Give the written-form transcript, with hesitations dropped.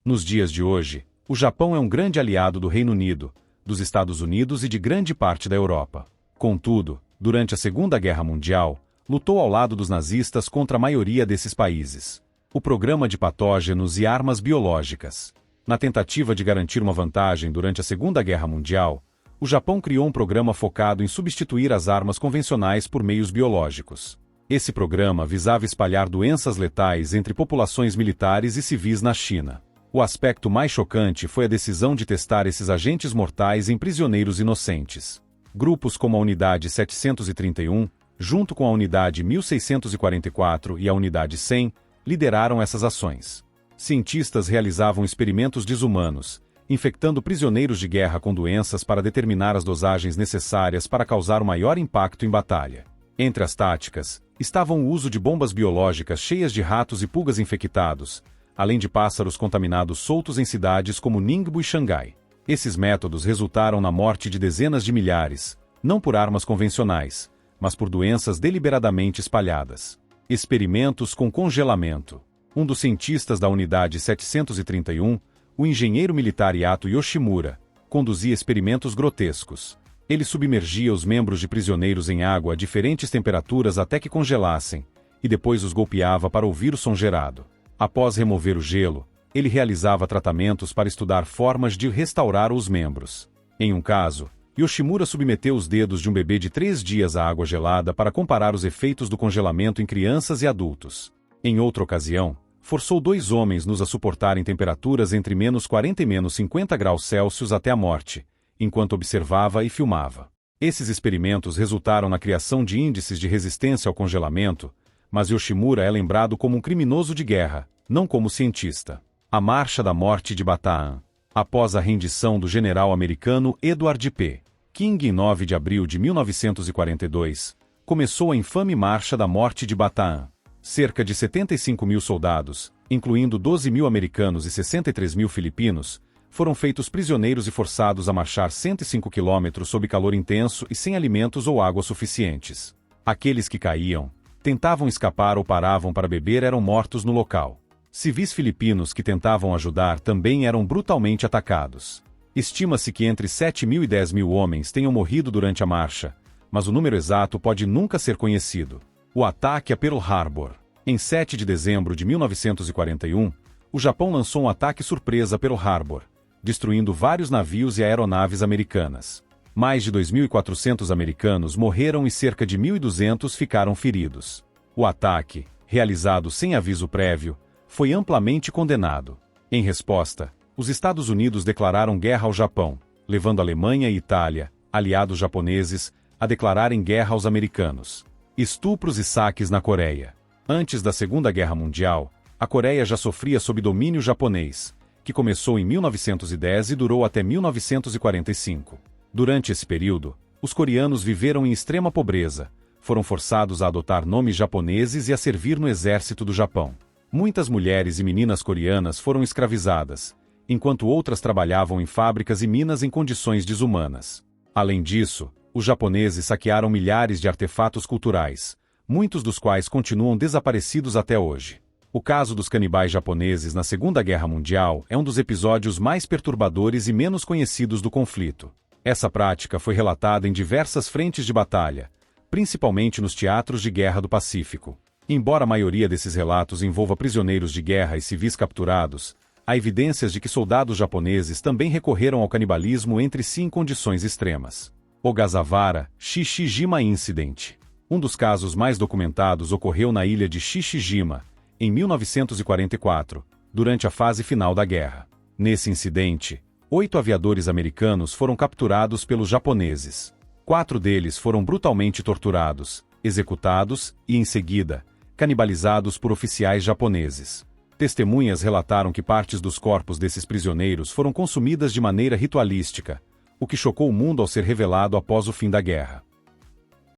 Nos dias de hoje, o Japão é um grande aliado do Reino Unido, dos Estados Unidos e de grande parte da Europa. Contudo, durante a Segunda Guerra Mundial, lutou ao lado dos nazistas contra a maioria desses países. O programa de patógenos e armas biológicas. Na tentativa de garantir uma vantagem durante a Segunda Guerra Mundial, o Japão criou um programa focado em substituir as armas convencionais por meios biológicos. Esse programa visava espalhar doenças letais entre populações militares e civis na China. O aspecto mais chocante foi a decisão de testar esses agentes mortais em prisioneiros inocentes. Grupos como a Unidade 731, junto com a Unidade 1644 e a Unidade 100, lideraram essas ações. Cientistas realizavam experimentos desumanos, infectando prisioneiros de guerra com doenças para determinar as dosagens necessárias para causar o maior impacto em batalha. Entre as táticas, estavam o uso de bombas biológicas cheias de ratos e pulgas infectados, além de pássaros contaminados soltos em cidades como Ningbo e Xangai. Esses métodos resultaram na morte de dezenas de milhares, não por armas convencionais, mas por doenças deliberadamente espalhadas. Experimentos com congelamento. Um dos cientistas da Unidade 731, o engenheiro militar Yato Yoshimura, conduzia experimentos grotescos. Ele submergia os membros de prisioneiros em água a diferentes temperaturas até que congelassem, e depois os golpeava para ouvir o som gerado. Após remover o gelo, ele realizava tratamentos para estudar formas de restaurar os membros. Em um caso, Yoshimura submeteu os dedos de um bebê de 3 dias à água gelada para comparar os efeitos do congelamento em crianças e adultos. Em outra ocasião, forçou 2 homens-nus a suportarem temperaturas entre -40 e -50 graus Celsius até a morte, enquanto observava e filmava. Esses experimentos resultaram na criação de índices de resistência ao congelamento, mas Yoshimura é lembrado como um criminoso de guerra, não como cientista. A Marcha da Morte de Bataan. Após a rendição do general americano Edward P. King em 9 de abril de 1942, começou a infame Marcha da Morte de Bataan. Cerca de 75 mil soldados, incluindo 12 mil americanos e 63 mil filipinos, foram feitos prisioneiros e forçados a marchar 105 quilômetros sob calor intenso e sem alimentos ou água suficientes. Aqueles que caíam, tentavam escapar ou paravam para beber eram mortos no local. Civis filipinos que tentavam ajudar também eram brutalmente atacados. Estima-se que entre 7 mil e 10 mil homens tenham morrido durante a marcha, mas o número exato pode nunca ser conhecido. O ataque a Pearl Harbor. Em 7 de dezembro de 1941, o Japão lançou um ataque surpresa a Pearl Harbor, destruindo vários navios e aeronaves americanas. Mais de 2.400 americanos morreram e cerca de 1.200 ficaram feridos. O ataque, realizado sem aviso prévio, foi amplamente condenado. Em resposta, os Estados Unidos declararam guerra ao Japão, levando Alemanha e Itália, aliados japoneses, a declararem guerra aos americanos. Estupros e saques na Coreia. Antes da Segunda Guerra Mundial, a Coreia já sofria sob domínio japonês, que começou em 1910 e durou até 1945. Durante esse período, os coreanos viveram em extrema pobreza, foram forçados a adotar nomes japoneses e a servir no exército do Japão. Muitas mulheres e meninas coreanas foram escravizadas, enquanto outras trabalhavam em fábricas e minas em condições desumanas. Além disso, os japoneses saquearam milhares de artefatos culturais, muitos dos quais continuam desaparecidos até hoje. O caso dos canibais japoneses na Segunda Guerra Mundial é um dos episódios mais perturbadores e menos conhecidos do conflito. Essa prática foi relatada em diversas frentes de batalha, principalmente nos teatros de guerra do Pacífico. Embora a maioria desses relatos envolva prisioneiros de guerra e civis capturados, há evidências de que soldados japoneses também recorreram ao canibalismo entre si em condições extremas. Ogasawara Shishijima Incident. Um dos casos mais documentados ocorreu na ilha de Shishijima, em 1944, durante a fase final da guerra. Nesse incidente, 8 aviadores americanos foram capturados pelos japoneses. 4 deles foram brutalmente torturados, executados e, em seguida, canibalizados por oficiais japoneses. Testemunhas relataram que partes dos corpos desses prisioneiros foram consumidas de maneira ritualística, o que chocou o mundo ao ser revelado após o fim da guerra.